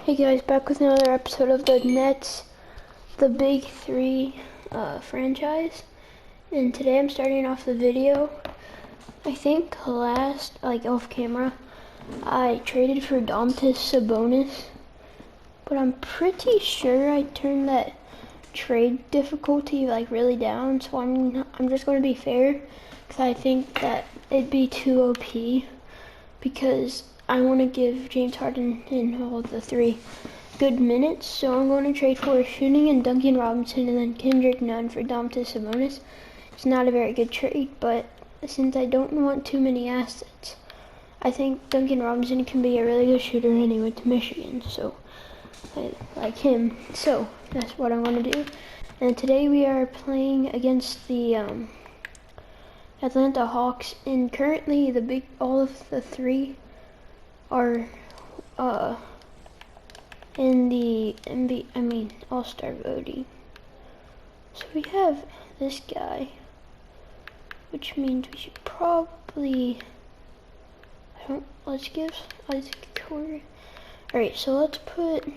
Hey guys, back with another episode of the Nets, the Big Three franchise. And today I'm starting off the video. I think off camera, I traded for Domantas Sabonis, but I'm pretty sure I turned that trade difficulty really down. So I'm just going to be fair, because I think that it'd be too OP, because I want to give James Harden and all the three good minutes, so I'm going to trade for shooting and Duncan Robinson and then Kendrick Nunn for Domantas Sabonis. It's not a very good trade, but since I don't want too many assets, I think Duncan Robinson can be a really good shooter and he went to Michigan, so I like him. So that's what I'm going to do. And today we are playing against the Atlanta Hawks, and currently all of the three are in the All-Star voting. So we have this guy, which means we should probably, let's give Isaac Corey. Alright, so let's put,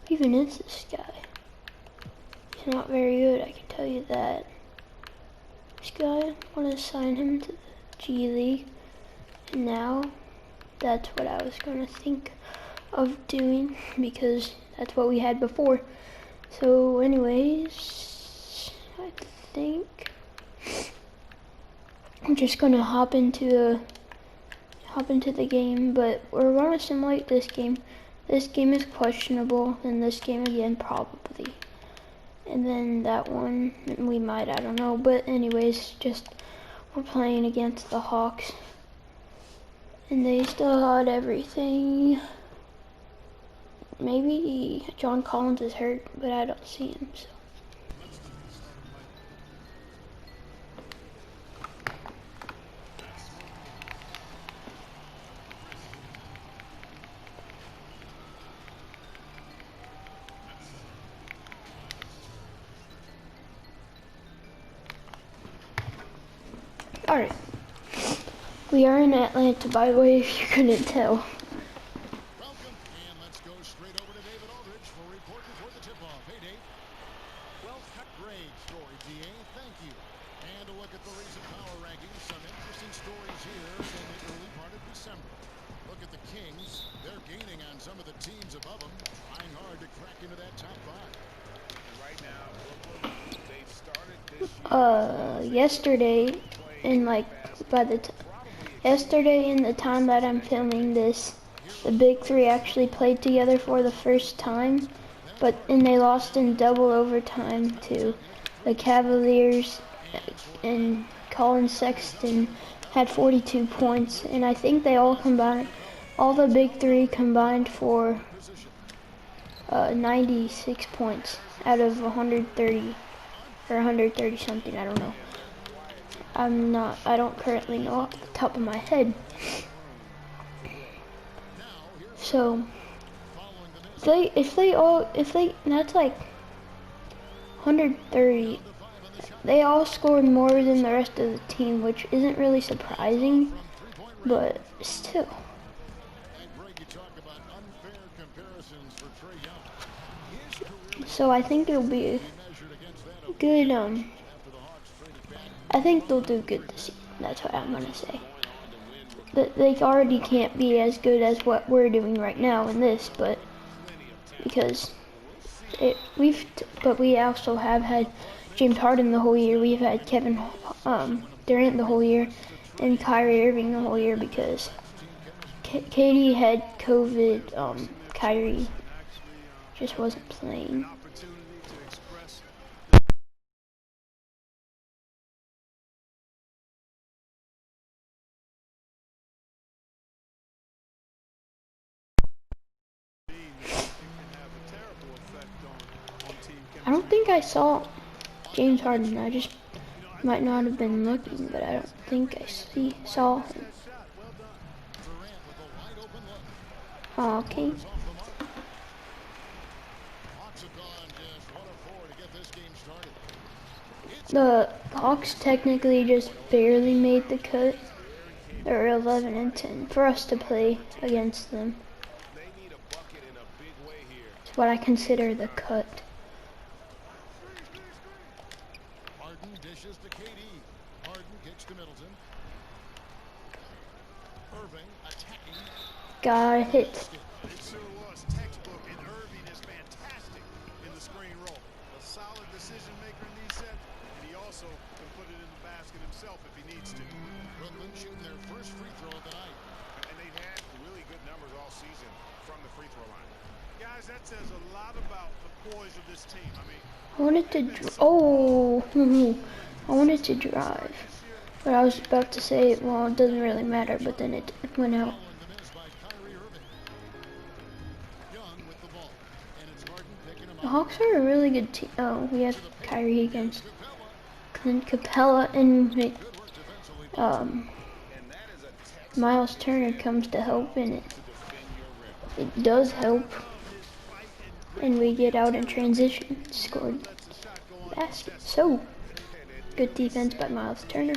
even is this guy? He's not very good, I can tell you that. This guy, I want to assign him to the G League. And now, that's what I was going to think of doing, because that's what we had before. So anyways, I think I'm just going to hop into the game, but we're going to simulate this game. This game is questionable, and this game again probably. And then that one, we might, I don't know. But anyways, we're playing against the Hawks. And they still had everything. Maybe John Collins is hurt, but I don't see him, so. Alright. We are in Atlanta, by the way, if you couldn't tell. Welcome, and let's go straight over to David Aldridge for a report before the tip-off. Hey, Dave. Well, great story, DA. Thank you. And a look at the recent power rankings. Some interesting stories here in the early part of December. Look at the Kings. They're gaining on some of the teams above them, trying hard to crack into that top five. And right now, they've started this year. Yesterday, yesterday in the time that I'm filming this, the Big Three actually played together for the first time, and they lost in double overtime to the Cavaliers, and Colin Sexton had 42 points, and I think they all the Big Three combined for 96 points out of 130 or 130 something, I don't know. I don't currently know off the top of my head. So, if they, that's like 130. They all scored more than the rest of the team, which isn't really surprising, but still. So I think it'll be good, I think they'll do good this season. That's what I'm going to say. They already can't be as good as what we're doing right now in this, but because we also have had James Harden the whole year. We've had Kevin Durant the whole year, and Kyrie Irving the whole year, because Katie had COVID. Kyrie just wasn't playing. I don't think I saw James Harden. I just might not have been looking, but I don't think I saw him. Okay. The Hawks technically just barely made the cut. They're 11 and 10 for us to play against them. what I consider the cut. Harden dishes to KD. Harden kicks to Middleton. Irving attacking. Got hit. It sure was textbook, and Irving is fantastic in the screen roll. A solid decision maker in these sets, and he also can put it in the basket himself if he needs to. Brooklyn shooting their first free throw of the night. And they've had really good numbers all season from the free throw line. Guys, that says a lot about the poise of this team. I mean, I wanted to I wanted to drive, but I was about to say, well, it doesn't really matter, but then it went out. The Hawks are a really good team. Oh, we have Kyrie against Clint Capella, and Miles Turner comes to help, and it does help. And we get out in transition, scored basket. So, good defense by Miles Turner.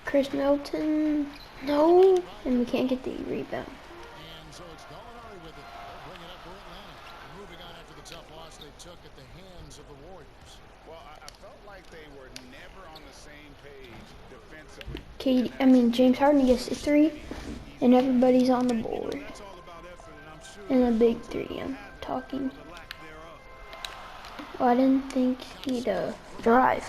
Chris Middleton, no, and we can't get the rebound. And so it's Gallinari with it. They'll bring it up for Atlanta. Moving on after the tough loss they took at the hands of the Warriors. Well, I felt like they were never on the same page defensively. James Harden gets the 3, and everybody's on the board. And a big 3, I'm talking. Oh, I didn't think he'd drive.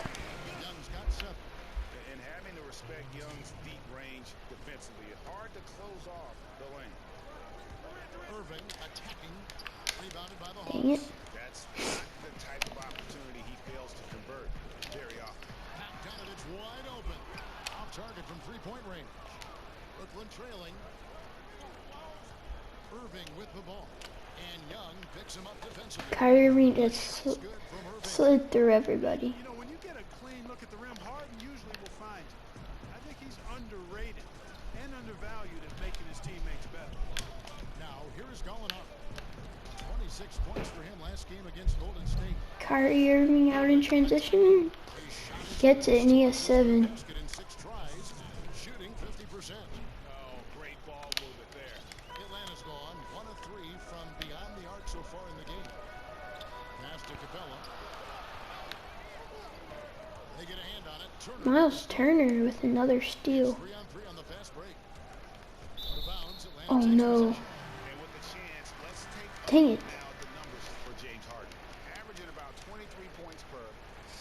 Dang it. That's not the type of opportunity he fails to convert very often. Bogdanovich wide open. Off target from three-point range. Brooklyn trailing. Irving with the ball. And Young picks him up defensively. Kyrie just slid through everybody. You know, when you get a clean look at the rim, Harden usually will find you. I think he's underrated and undervalued at making his teammates better. Now, here is Gallinari. 26 points for him last game against Golden State. Kyrie Irving out in transition. Gets it, and he has 7. Shooting 50%. Oh, great ball movement there. Atlanta's gone 1 of 3 from beyond the arc so far in the game. Pass to Capella. They get a hand on it. Miles Turner with another steal. 3 on 3 on the fast break. Out of bounds, Oh no. Dang it. The numbers for James Harden. Averaging about 23 points per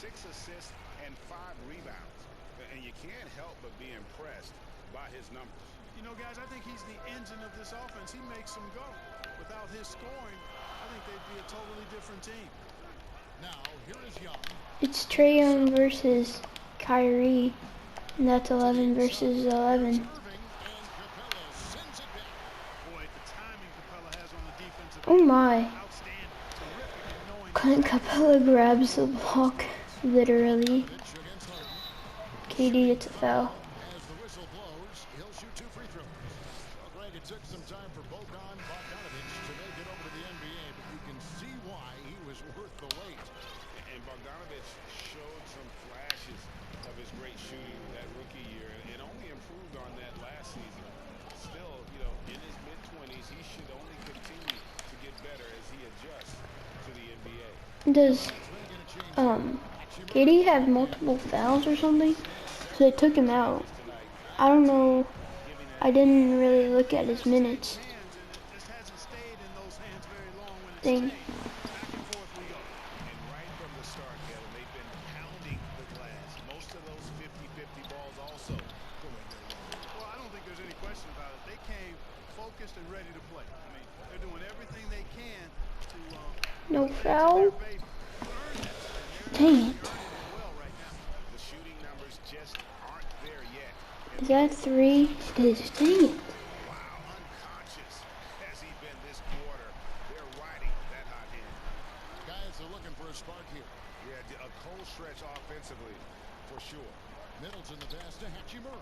6 assists and 5 rebounds. And you can't help but be impressed by his numbers. You know, guys, I think he's the engine of this offense. He makes them go. Without his scoring, I think they'd be a totally different team. Now, here is Young. It's Trae Young versus Kyrie, and that's 11 versus 11. Oh my. Clint Capella grabs the block, literally. KD gets a foul. As the whistle blows, he'll shoot 2 free throws. Well, Greg, it took some time for Bogdanovich to make it over to the NBA, but you can see why he was worth the wait. And Bogdanovich showed some flashes of his great shooting that rookie year, and only improved on that last season. Still, you know, in his mid-20s, he should only continue to get better as he adjusts to the NBA. Does KD have multiple fouls or something? So they took him out. I don't know. I didn't really look at his minutes. Dang. No foul. Dang it. Is that 3? It is. Dang it. Unconscious has he been this quarter. They're riding that hot hand. Guys are looking for a spark here. Yeah, a cold stretch offensively for sure. Middleton the pass to Hachimura.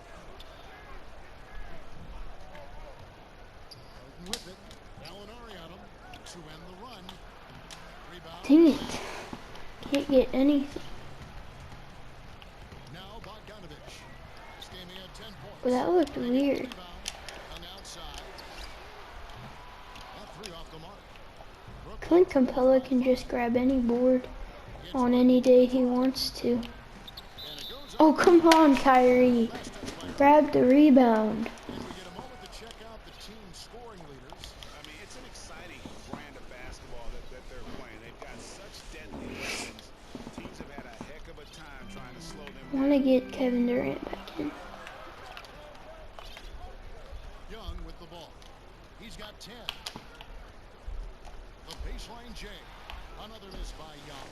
With it, Gallinari on him. to end the run. Rebound. Dang it. Can't get anything. Now Bogdanovich. This game he had 10 points. Well, that looked And he gets the weird. rebound. Hung outside. That three off the mark. Clint Capella can just grab any board on any day he wants to. Oh, come on, Kyrie. Grab the rebound. And we get a moment to check out the team scoring leaders. I mean, it's an exciting brand of basketball that they're playing. They've got such deadly weapons. Teams have had a heck of a time trying to slow them I want to get Kevin Durant back in. Young with the ball. He's got 10. The baseline J. Another miss by Young.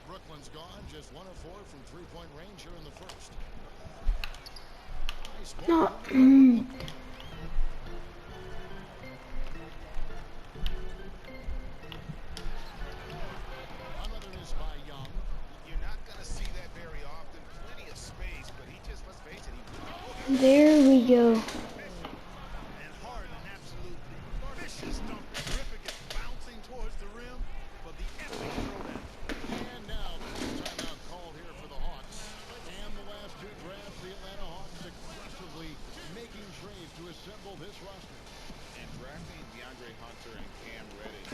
Brooklyn's gone. Just 1 of 4 from three-point range here in the first. Nice ball. Another miss by Young. You're not going to see that very often. Plenty of space, but he just, let's face it, There we go. and hard and absolutely vicious dunk. Terrific at bouncing towards the rim, but the epic throwdown. And now timeout called here for the Hawks. And the last two drafts, the Atlanta Hawks aggressively making trades to assemble this roster. And drafting DeAndre Hunter and Cam Reddish,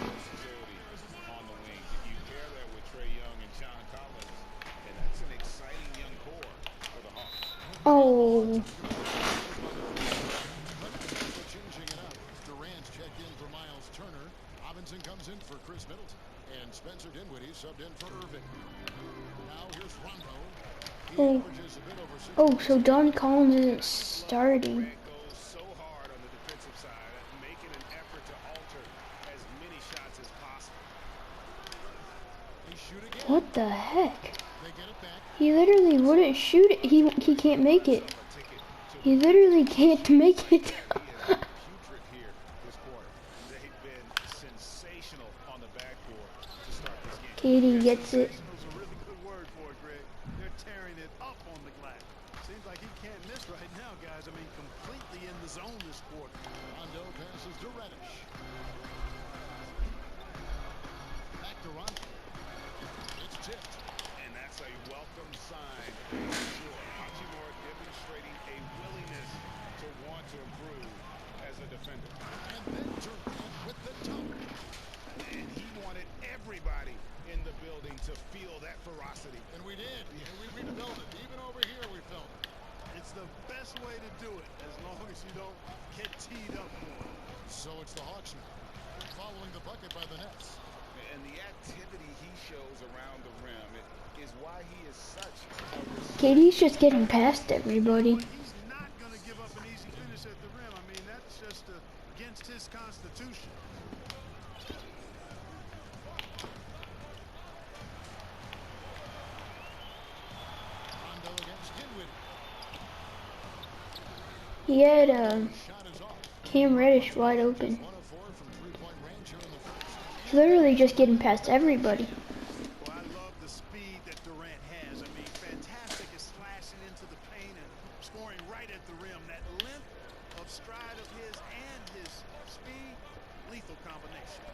versatility on the wings. You pair that with Trae Young and John Collins, and that's an exciting young core for the Hawks. Oh, Changing it up. Durant's checked in for Miles Turner. Robinson comes in for Chris Middleton. And Spencer Dinwiddie subbed in for Irving. Now here's Rondo. He Oh. averages a bit over 6. oh, so Don Collins isn't starting. Durant goes so hard on the defensive side, making an effort to alter as many shots as possible. They shoot again. What the heck? They get it back. He literally wouldn't shoot it. He can't make it. He literally can't make it. Putrid here this quarter. They've been sensational on the backboard to start this game. Katie gets it. Sensational's a really good word for it, Greg. They're tearing it up on the glass. Seems like he can't miss right now, guys. I mean, completely in the zone this quarter. Rondo passes to Reddish. Back to Rondo. It's tipped. And that's a welcome sign. Sure. Hachimura demonstrating a willingness to want to improve as a defender. And then Durant with the dunk. And he wanted everybody in the building to feel that ferocity. And we did. And we felt it. Even over here we felt it. It's the best way to do it, as long as you don't get teed up for it. So it's the Hawks now, following the bucket by the Nets. And the activity he shows around the rim is why he is such a Katie's just getting past everybody. He's not going to give up an easy finish at the rim. I mean, that's just against his constitution. Rondo against Dinwiddie. He had Shot is off. Cam Reddish wide open. 1 of 4 from three-point range here in the first. He's literally just getting past everybody. Well, I love the speed that Durant has. I mean, fantastic at slashing into the paint and scoring right at the rim. That length of stride of his and his speed, lethal combination.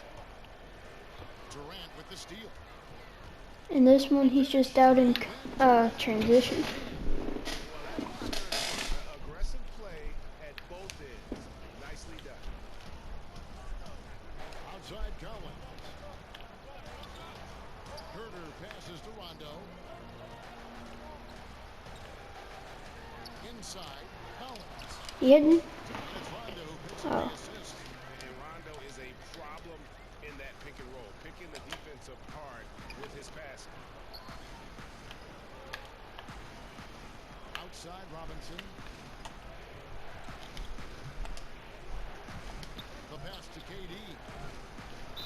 Durant with the steal. In this one, he's just out in transition. aggressive play at both ends. Nicely done. Outside Collins. Herder passes to Rondo. Inside Collins. He hadn't. And it's Rondo who picks up Oh. the assist. And Rondo is a problem in that pick and roll, picking the defense apart with his passing. Outside Robinson. The pass to KD.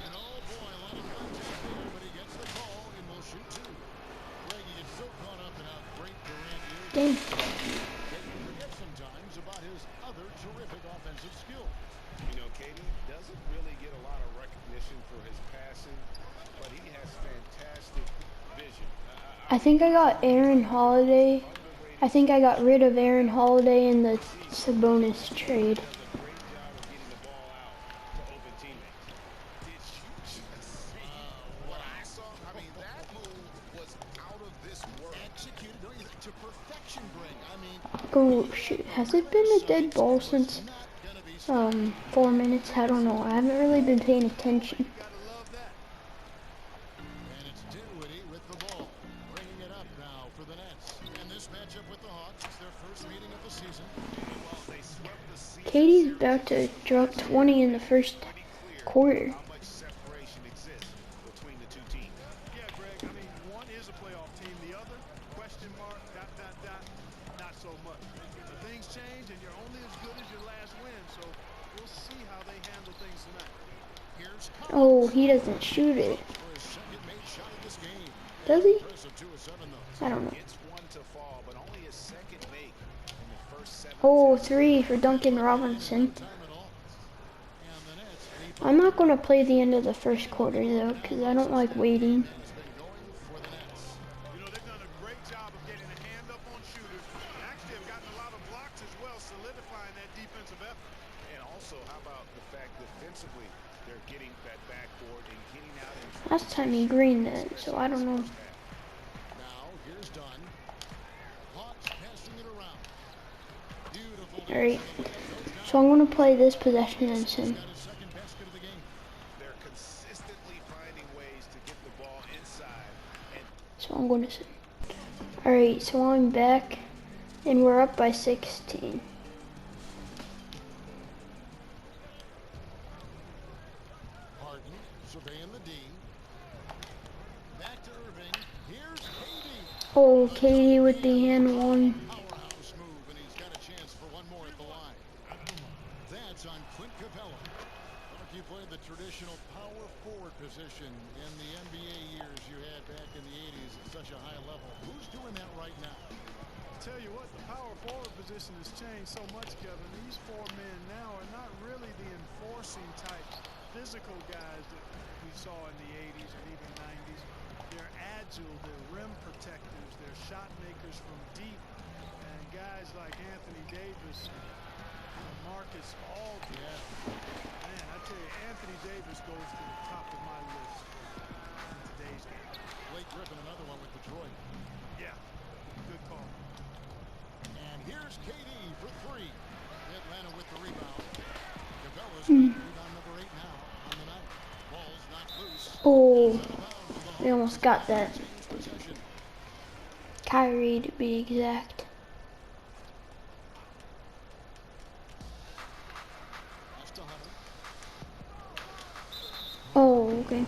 And oh boy, a lot of contact there, but he gets the call and will shoot 2. Greg, he gets so caught up in how great Durant is. Dang. That you forget sometimes about his other terrific offensive skill. You know, Katie doesn't really get a lot of recognition for his passing, but he has fantastic vision. I think I got Aaron Holiday. I think I got rid of Aaron Holiday in the Sabonis trade. Does a great job of getting the ball out to open teammates. Oh shoot, has it been a dead ball since 4 minutes? I don't know. I haven't really been paying attention. You gotta love that. And it's Dinwiddie with the ball, bringing it up now for the Nets. And this matchup with the Hawks is their first meeting of the season. Well, they swept the season Katie's series about to drop last year. 20 in the first Pretty clear quarter. how much separation exists between the two teams. Yeah, Greg, I mean, one is a playoff team. The other, question mark, dot, dot, dot, not so much. But things change, and you're only as good as your last win, so we'll see how they handle things tonight. Here's Oh, Collins he doesn't shoot it. for his second made shot of this game. Does he? Impressive 2 of 7 though. I don't know. It's one to fall, but only his second make in the first 7 Oh, attempts. 3 for Duncan Robinson. Time at all. And the Nets lead I'm not going to play the end of the first quarter though, because I don't like waiting. has been going for the Nets. You know, they've done a great job of getting a hand up on shooters. And actually have gotten a lot of blocks as well, solidifying that defensive effort. And also, how about the fact defensively, they're getting that backboard and getting out in Last time he greened that, so I don't know. Now here's Dunn. Hawks passing it around. Beautiful. Alright, so I'm going to play this possession and sim. Got his second basket of the game. They're consistently finding ways to get the ball inside. And So I'm going to sim. Alright, so I'm back, and we're up by 16. Harden surveying the D. Back to Irving. Here's KD. Oh, Katie with the hand one. Powerhouse move, and he's got a chance for one more at the line. That's on Clint Capella. Mark, you played the traditional power forward position in the NBA years you had back in the 80s at such a high level. Who's doing that right now? Tell you what, the power forward position has changed so much, Kevin. These 4 men now are not really the enforcing type physical guys that we saw in the 80s and even 90s. They're agile, they're rim protectors, they're shot makers from deep, and guys like Anthony Davis and Marcus Aldridge. Man, I tell you, Anthony Davis goes to the top of my list in today's game. Blake Griffin, another one with Detroit. Yeah, good call. And here's KD for 3. Atlanta with the rebound. Capella's got rebound number 8 now on the night. Ball's knocked loose. Oh, we almost got that. Change possession. Kyrie to be exact. Pass to Hunter. Oh, okay.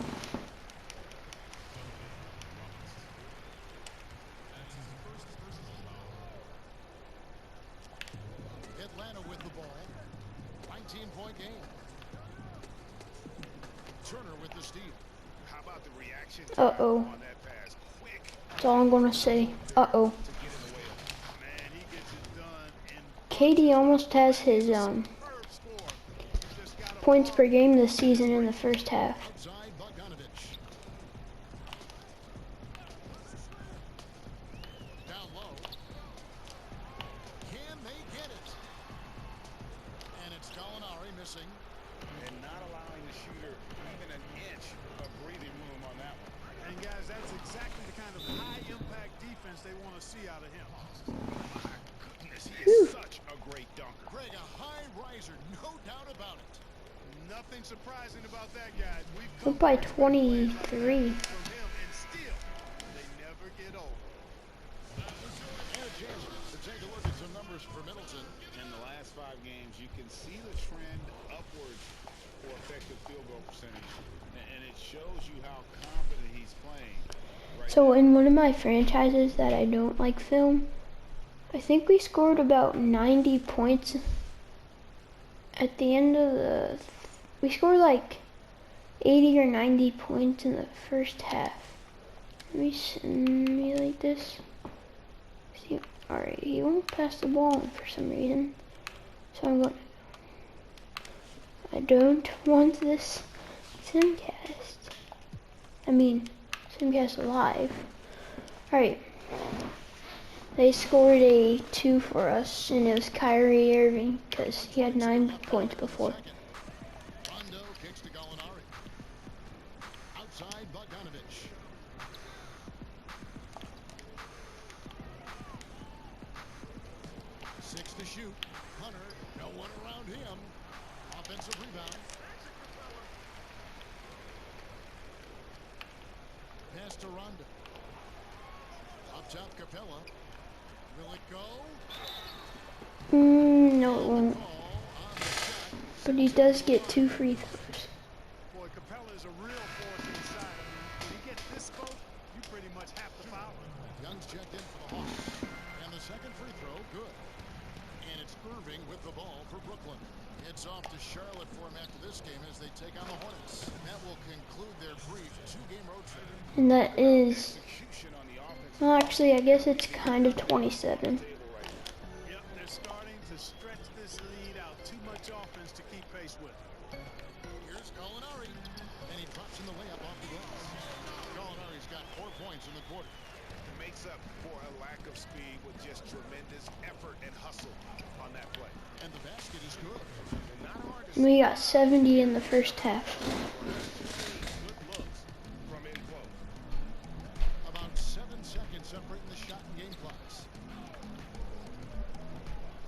Atlanta with the ball. 19-point game. Turner with the steal. how about the reaction Uh-oh. on that pass? Quick That's all I'm going to say. Uh-oh. to get in the way of it. Man, he gets it done in Katie almost has his superb score. Just got a points ball. per game this season in the first half. Outside Bogdanovich. Down low. Can they get it? And it's Gallinari missing. And not allowing the shooter even an inch of breathing room on that one. And guys, that's exactly the kind of high-impact defense they want to see out of him. My goodness, he is such a great dunker. Greg, a high riser, no doubt about it. Nothing surprising about that, guys. We've Up come by to expect plays like that 23. from him, and still, they never get old. And a chance to take a look at some numbers for Middleton. In the last 5 games, you can see the trend upwards for effective field goal percentage. And it shows you how confident he's playing right So now. in one of my franchises that I don't like film, I think we scored about 90 points at the end of the... We scored like 80 or 90 points in the first half. Let me simulate this. See, alright, he won't pass the ball for some reason. So I'm going... I don't want this simcast. I mean, simcast live. Alright. They scored a 2 for us, and it was Kyrie Irving, because he had 9 points before. Rondo kicks to Gallinari. Outside Bogdanovich. to shoot. Hunter, no one around him. Offensive rebound. Pass to Ronda. Up top, Capella. Will it go? No, it won't. But he does get 2 free throws. Boy, Capella is a real force inside. I mean, when he gets this close, you pretty much have to foul him. Young's checked in for the Hawks. And the second free throw, good. And it's Irving with the ball for Brooklyn. It's off to Charlotte for him after this game as they take on the Hornets. That will conclude their brief 2-game road trip. And that is, well, actually, I guess it's kind of 27. Yep, they're starting to stretch this lead out. Too much offense to keep pace with. Here's Gallinari. And he drops in the layup off the glass. Gallinari's got 4 points in the quarter. It makes up for a lack of speed with just tremendous effort and hustle on that play. And the basket is good. Not hard to We got 70 in the first half. good looks from in close. About 7 seconds separating the shot and game clocks.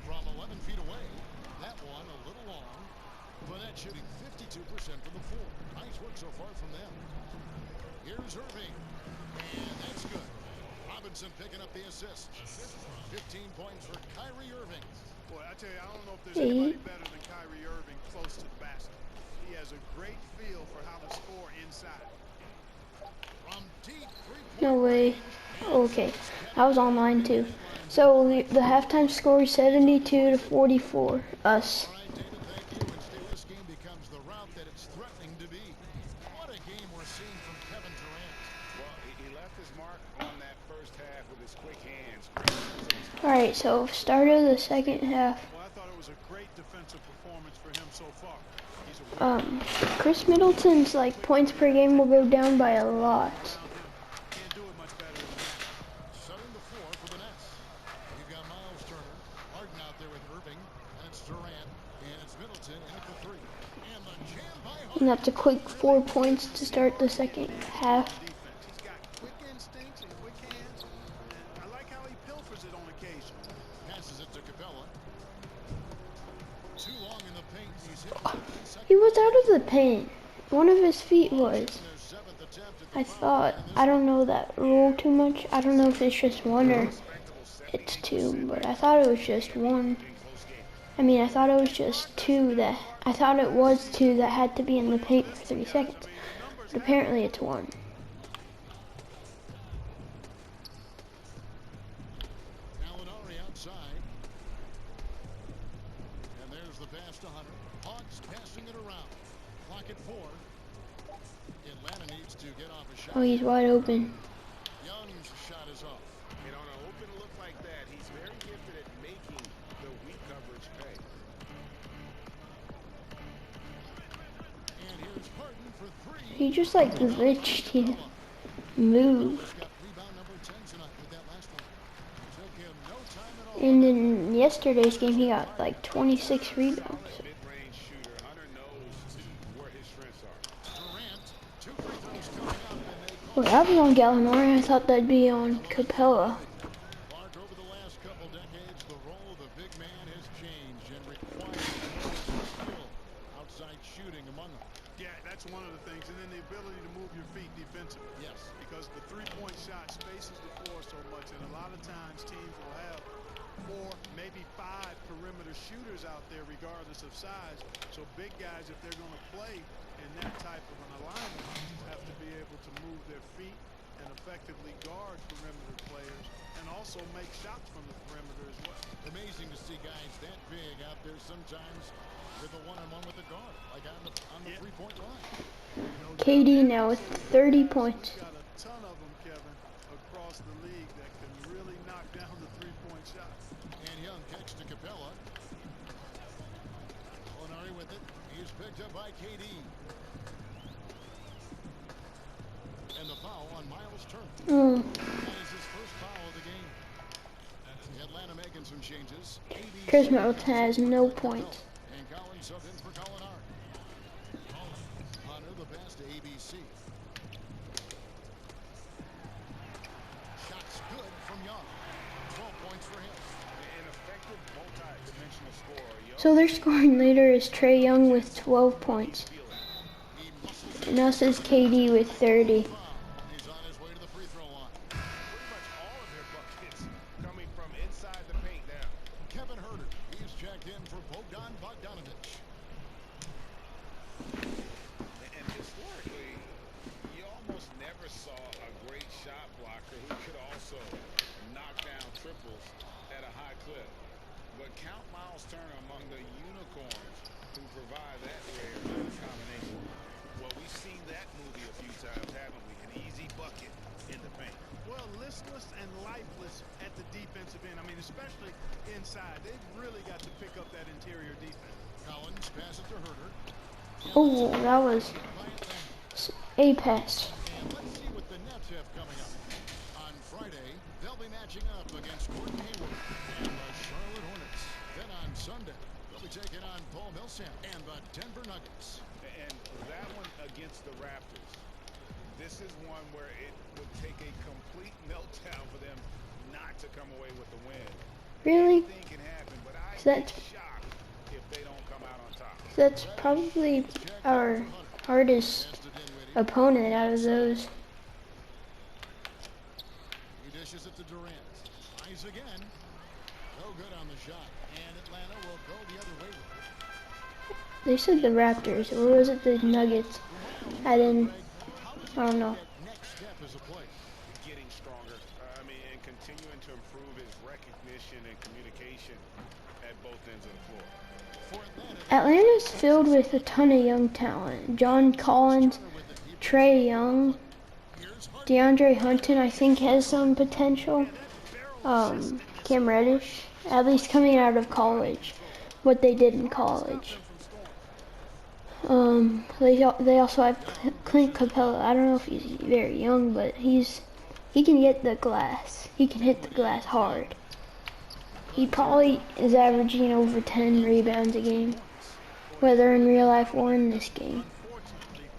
From 11 feet away, that one a little long. Burnett shooting 52% from the floor. Nice work so far from them. Here's Irving. And that's good. Robinson picking up the assist. 15 points for Kyrie Irving. Boy, I tell you, I don't know if there's anybody better than Kyrie Irving close to the basket. He has a great feel for how to score inside. From deep three-point No way. Okay, I was online too. So the halftime score is 72-44. Us. All right, David, thank you. And still, this game becomes the route that it's threatening to be. What a game we're seeing from Kevin Durant. Well, he left his mark on that first half with his quick hands. Alright, so start of the second half. Well, I thought it was a great defensive performance for him so far. He's a Chris Middleton's like points per game will go down by a lot. can't do it much better than that. Setting the floor for the Nets. You've got Miles Turner. Harden out there with Irving. And it's Durant. And it's Middleton in at the 3. And the jam by And Harden. that's a quick 4 points to start the second half. Defense. He's got quick instincts and quick hands. And I like how he pilfers it on occasion. Passes it to Capella. Too long in the paint. He's hit 15 seconds. He was out of the paint. One of his feet was. Their 7th attempt at the I foul. thought, I don't know that rule too much. I don't know if it's just 1 or it's 2, but I thought it was just 1. I mean, I thought it was just 2 that, I thought it was 2 that had to be in the paint for 30 seconds. But apparently it's 1. Gallinari outside. And there's the pass to Hunter. Hawks passing it around. Clock at 4. Atlanta needs to get off a shot. Oh, he's wide open. Young's shot is off. And on an open look like that, he's very gifted at making the weak coverage pay. And here's Harden for 3. He just like glitched. He moved. Got rebound number 10 tonight with that last one. Took him no time at all. And in yesterday's game, he got like 26 rebounds. Mid-range shooter, Hunter knows where his strengths are. Durant, 2 free throws coming up, and they call Well, that was on Gallinari. I thought that'd be on Capella. Clark. Over the last couple decades, the role of the big man has changed and requires more skill outside shooting among them. Yeah, that's one of the things. And then the ability to move your feet defensively. Yes. Because the three-point shot spaces the floor so much. And a lot of times teams will have 4, maybe 5 perimeter shooters out there regardless of size. So big guys, if they're going to play in that type of an alignment, have to be able to move their feet and effectively guard perimeter players and also make shots from the perimeter as well. Amazing to see guys that big out there sometimes with a one-on-one with a guard, like on the three-point line. KD now with 30 points. Got a ton of them, Kevin, across the league that can really knock down the three-point shot. And Young kicks to Capella. Gallinari with it. He's picked up by KD. And the foul on Miles Turner. That is his first foul of the game. Atlanta making some changes. Chris Middleton has no points. And Collins subbed in for Gallinari. Hunter the pass to ABC. Shots good from Young. 12 points for him. An effective multi So their scoring leader is Trae Young with 12 points. He muscles it And us is KD with 30. foul. He's on his way to the free throw line. Pretty much all of their buckets coming from inside the paint now. Kevin Herter, he's checked in for Bogdan Bogdanovic. And historically, you almost never saw a great shot blocker who could also knock down triples at a high clip. But count Miles Turner among the unicorns who provide that rare combination. Well, we've seen that movie a few times, haven't we? An easy bucket in the paint. Well, listless and lifeless at the defensive end. I mean, especially inside. They've really got to pick up that interior defense. Collins passes to Herter. Oh, that was By Atlanta. a pass. And let's see what the Nets have coming up. On Friday, they'll be matching up against Gordon Hayward and the Charlotte Hornets. Then on Sunday, they'll be taking on Paul Millsap and the Denver Nuggets. And that one against the Raptors, this is one where it would take a complete meltdown for them not to come away with the win. Really? Anything can happen, but I'd So be that's shocked if they don't come out on top. that's probably our hardest Pass to Dinwiddie. opponent out of those. He dishes it to Durant. Tries again. No good on the shot. And Atlanta will go the other way with it. They said the Raptors, or was it the Nuggets? I didn't. I don't know. Next step as a player. Getting stronger. I mean, and continuing to improve his recognition and communication at both ends of the floor. For Atlanta, Atlanta's filled with a ton of young talent. John Collins, Trae Young, here's Hart. DeAndre Hunton, I think has some potential. Cam Reddish, at least coming out of college, what they did in college. They also have Clint Capella. I don't know if he's very young, but he can get the glass. He can hit the glass hard. He probably is averaging over 10 rebounds a game, whether in real life or in this game. Unfortunately,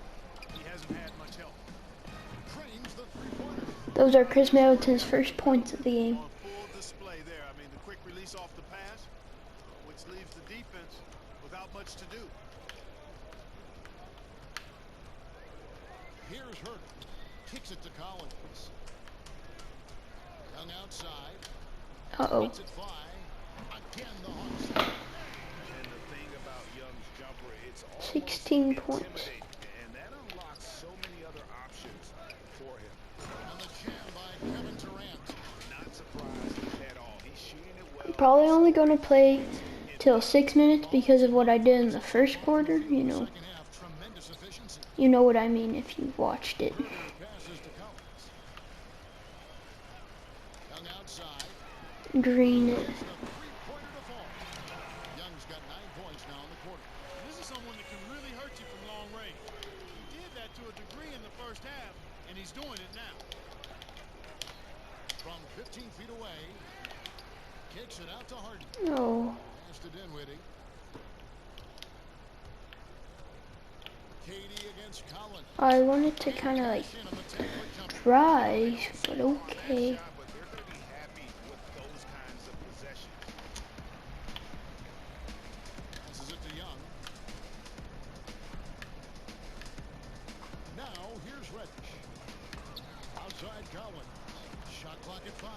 he hasn't had much help. Trains the three-pointer. Those are Chris Middleton's first points of the game. On full display there. I mean, the quick release off the pass, which leaves the defense without much to do. Here's Hurt. Kicks it to Collins. Young outside. Uh-oh. Lets it fly. Again, the Hawks. And the thing about Young's jumper, it's almost 16 points. intimidating, and that unlocks so many other options for him. On the jam by Kevin Durant. Not surprised at all. He's shooting it well. Probably only going to play till 6 minutes because of what I did in the first quarter. Second half, tremendous efficiency. You know what I mean if you've watched it. Herter passes to Collins. Young outside. Green. It's the three-pointer to fall. Young's got 9 points now in the quarter. This is someone that can really hurt you from long range. He did that to a degree in the first half, and he's doing it now. From 15 feet away. Kicks it out to Harden. Oh, Pass to Dinwiddie. KD against Collins. I wanted to kind of like In on the 10-foot jumper. try, but okay. Shot, but they're going to be happy with those kinds of possessions. Passes it to Young. Now here's Reddish. Outside Collins. Shot clock at 5.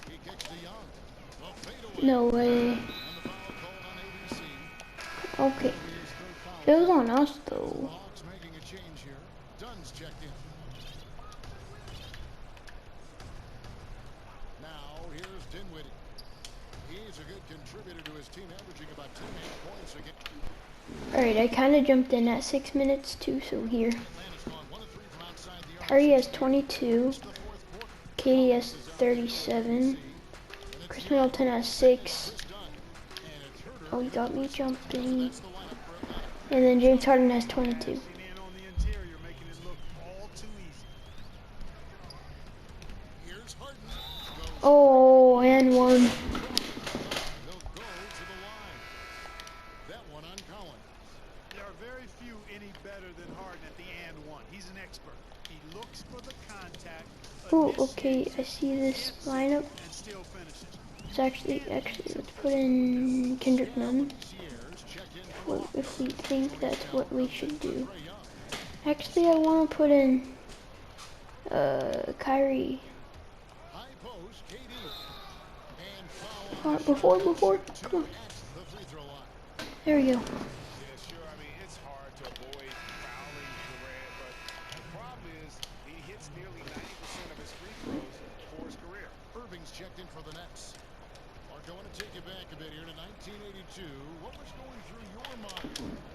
He kicks to Young. The fadeaway. No way. And the foul called on ABC. Okay. His third foul. It was on us The though. Hawks making a change here. Dunn's checked in. Now here's Dinwiddie. He's a good contributor to his team, averaging about 2.5 points a game. Alright, I kind of jumped in at 6 minutes too, so here. Atlanta's gone 1 of 3 from outside the arc. Curry has 22. It's the fourth quarter. KD has 37. Chris Middleton has 6. It's done. And it's Herter. Oh, he got me jumping. That's the lineup for Atlanta. And then James Harden has 22. Passing in on the interior, making it look all too easy. Here's Harden. Goes. Oh, and one. They'll go to the line. That one on Collins. There are very few any better than Harden at the and one. He's an expert. He looks for the contact. Oh, initiates okay, it, I see this hits, lineup. and still finishes. let's put in Kendrick Nunn if we think that's what we should do. Actually, I want to put in Kyrie. Before, come on. There we go. Yeah, sure. I mean, it's hard to avoid fouling Durant, but the problem is he hits nearly 90% of his free throws for his career. Irving's checked in for the Nets. Mark, I want to take you back a bit here to 1982. What was going through your mind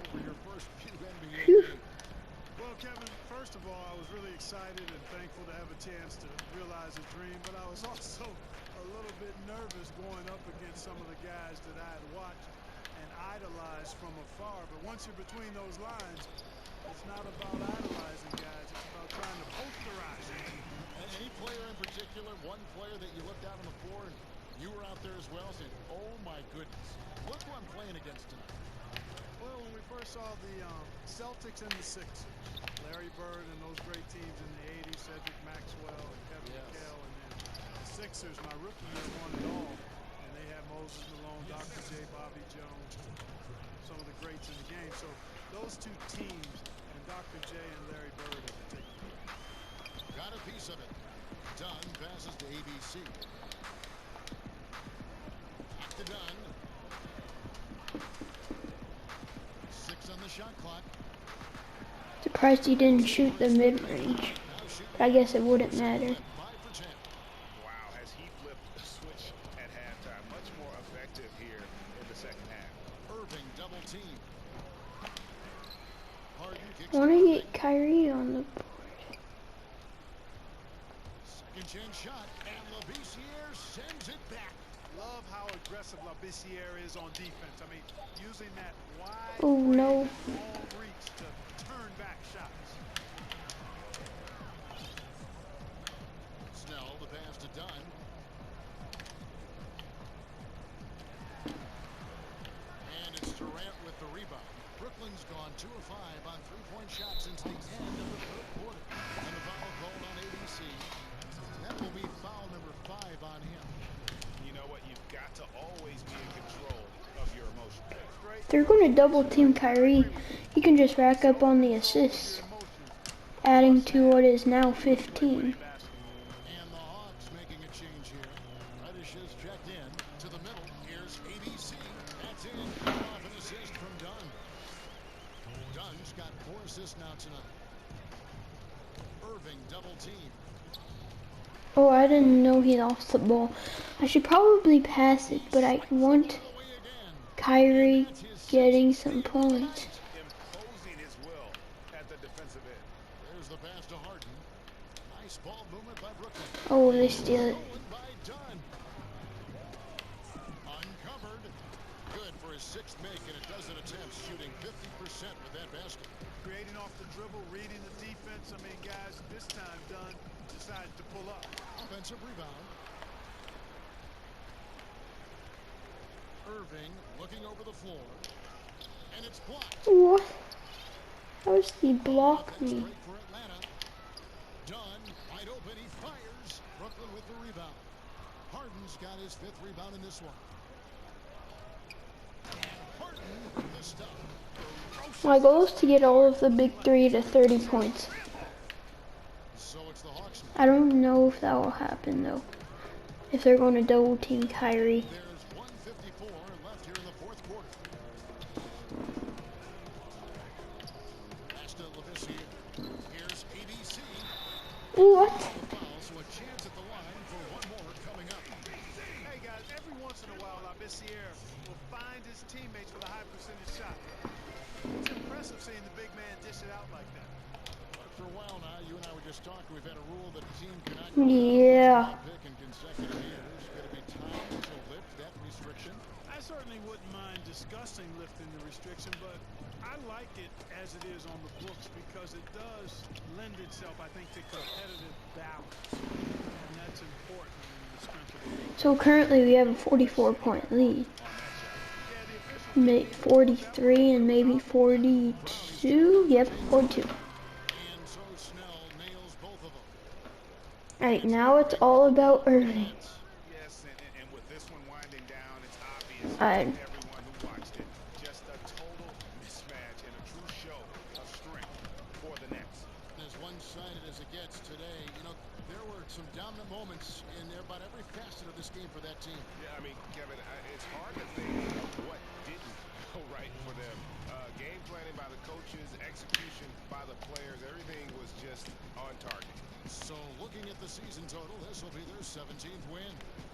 over your first few NBA games? Well, Kevin, first of all, I was really excited and thankful to have a chance to realize a dream, but I was also a little bit nervous going up against some of the guys that I had watched and idolized from afar. But once you're between those lines, it's not about idolizing guys, it's about trying to posterize them. Any player in particular, one player that you looked out on the floor and you were out there as well, saying, oh my goodness, look who I'm playing against tonight? Well, when we first saw the Celtics and the Sixers, Larry Bird and those great teams in the 80s, Cedric Maxwell and Kevin McHale, and then the Sixers, my rookie year, won it all. And they had Moses Malone, Dr. J, Bobby Jones, some of the greats in the game. So those two teams, and Dr. J and Larry Bird in particular. Got a piece of it. Dunn passes to ABC. Back to Dunn. 6 on the shot clock. Surprised he didn't shoot the mid-range, but I guess it wouldn't matter. Wow, has he flipped the switch at halftime? Much more effective here in the second half. Irving double team. I want to get Kyrie on the board. Second chance shot, and Labissiere sends it back. Love how aggressive Labissiere is on defense. I mean, using that wide no. long reach to turn back shots. Snell, the pass to Dunn. And it's Durant with the rebound. Brooklyn's gone 2 of 5 on three-point shots since the end of the third quarter. And the foul called on ABC. That will be foul number 5 on him. You know what? You've got to always be in control of your emotions. If they're going to double team Kyrie, he can just rack up on the assists, adding to what is now 15. And the Hawks making a change here. Reddish is checked in to the middle. Here's ABC. That's in. Off an assist from Dunn. Dunn's got 4 assists now tonight. Irving double team. Oh, I didn't know he lost the ball. I should probably pass it, but I want Kyrie getting some points. Imposing his will at the defensive end. There's the pass to Harden. Nice ball movement by Brooklyn. Oh, they steal it. By Dunn. Uncovered. Good for his 6th make, and a dozen attempts, shooting 50% with that basket. Creating off the dribble, reading the defense. I mean, guys, this time Dunn decided to pull up. Offensive rebound. Irving looking over the floor. And it's blocked. What? How does he block me? Break for Atlanta. Dunn wide open. He fires. Brooklyn with the rebound. Harden's got his 5th rebound in this one. And Harden with the stuff. My goal is to get all of the big 3 to 30 points. So it's the Hawks. I don't know if that will happen though. If they're going to double team Kyrie. There's 1:54 left here in the 4th quarter. Pass to Labissiere. Here's ABC. What? So a chance at the line for one more coming up. Hey guys, every once in a while, Labissiere will find his teammates with a high percentage shot. It's impressive seeing the big man dish it out like that. For a while now, you and I were just talking. We've had a rule that a team cannot pick in consecutive years. Could it be time to lift that restriction? I certainly wouldn't mind discussing lifting the restriction, but I like it as it is on the books because it does lend itself, I think, to competitive balance. And that's important in the strength of the league. So currently we have a 44-point lead. 43 and maybe 42. Yep, 42. Alright, now it's all about Irving. Yes, and with this one I everyone who watched it. Just a total mismatch and a true show of strength for the Nets. As one-sided as it gets today, you know, there were some dominant moments in about every facet of this game for that team. Yeah, I mean, Kevin, it's hard to think of what didn't go right for them. Game planning by the coaches, execution by the players, everything was just on target. So looking at the season total, this will be their 17th win.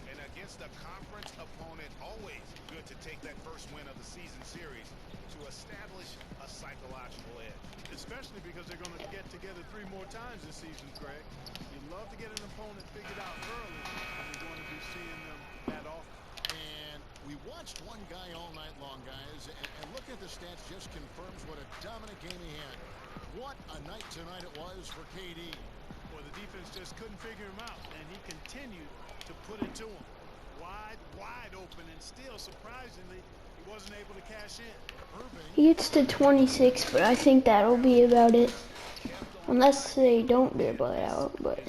And against a conference opponent, always good to take that first win of the season series to establish a psychological edge. Especially because they're going to get together 3 more times this season, Greg. You'd love to get an opponent figured out early, and you're going to be seeing them that often. And we watched one guy all night long, guys, and looking at the stats just confirms what a dominant game he had. What a night tonight it was for KD. Well, the defense just couldn't figure him out, and he continued to put it to him. Wide open, and still, surprisingly, he wasn't able to cash in. He gets to 26, but I think that'll be about it. Unless they don't get blowout, but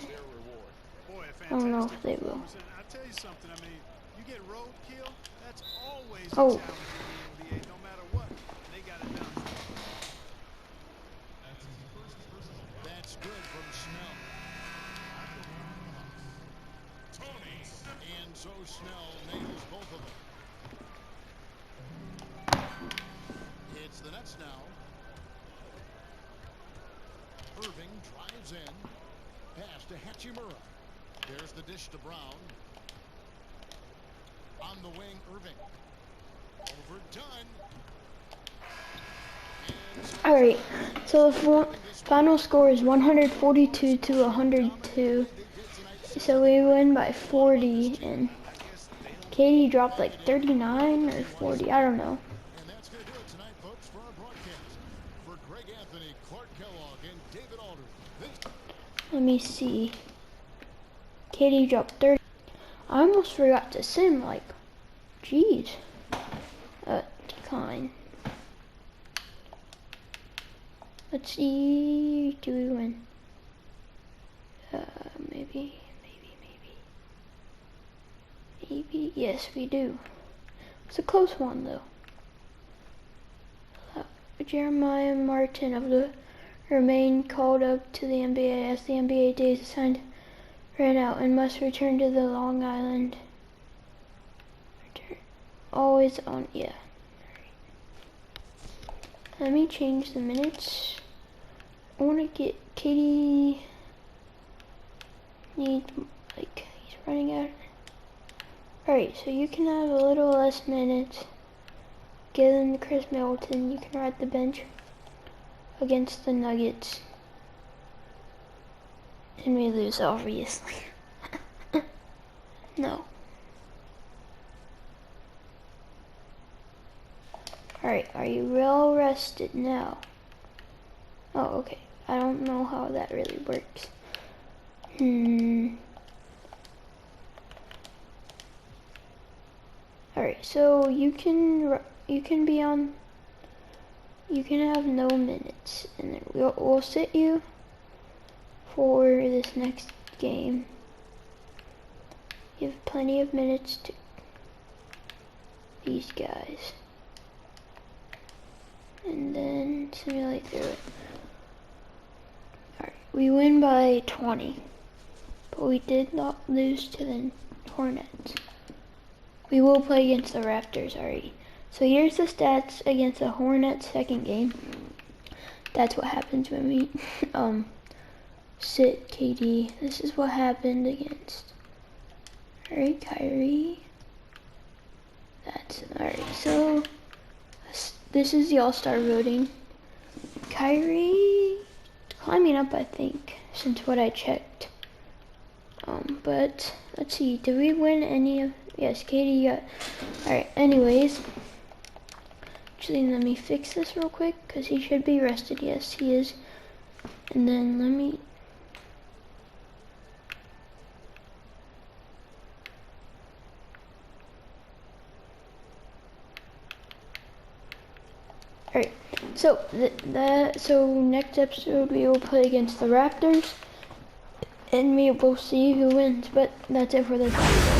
Boy, I don't know if they will. I'll tell you something, I mean, you get roadkill, that's always a Oh. challenge in the NBA, no matter what. And they got it done. That's good from Snell. And so Snell nails both of them. It's the Nets now. Irving drives in. Pass to Hachimura. There's the dish to Brown. On the wing, Irving. Overdone. All right. So the final score is 142 to 102. So we win by 40, and Katie dropped like 39 or 40. I don't know. And that's going to do it tonight, folks, for our broadcast. For Greg Anthony, Clark Kellogg, and David Aldridge. Let me see. Katie dropped 30. I almost forgot to sim, like, jeez. Decline. Let's see, do we win? Maybe, yes we do. It's a close one though. Jeremiah Martin of the remain called up to the NBA as the NBA days assigned ran out and must return to the Long Island. Return. Always on, yeah. Let me change the minutes. I want to get Katie. Need, like, he's running out. Alright, so you can have a little less minutes. Give them to Chris Middleton. You can ride the bench against the Nuggets. And we lose, obviously. No. Alright, are you well rested now? Oh, okay. I don't know how that really works. Alright, so you can be on, you can have no minutes, and then we'll sit you for this next game. You have plenty of minutes to these guys. And then simulate through it. Alright, we win by 20. But we did not lose to the Hornets. We will play against the Raptors already. So here's the stats against the Hornets second game. That's what happens when we sit KD. This is what happened against. Alright, Kyrie. That's alright. So this is the All-Star voting. Kyrie climbing up, I think, since what I checked. But let's see, did we win any of, yes, Katie got, alright, anyways, actually let me fix this real quick, because he should be rested, yes, he is, and then let me, alright, so, so next episode we will play against the Raptors, and we will see who wins, but that's it for this video.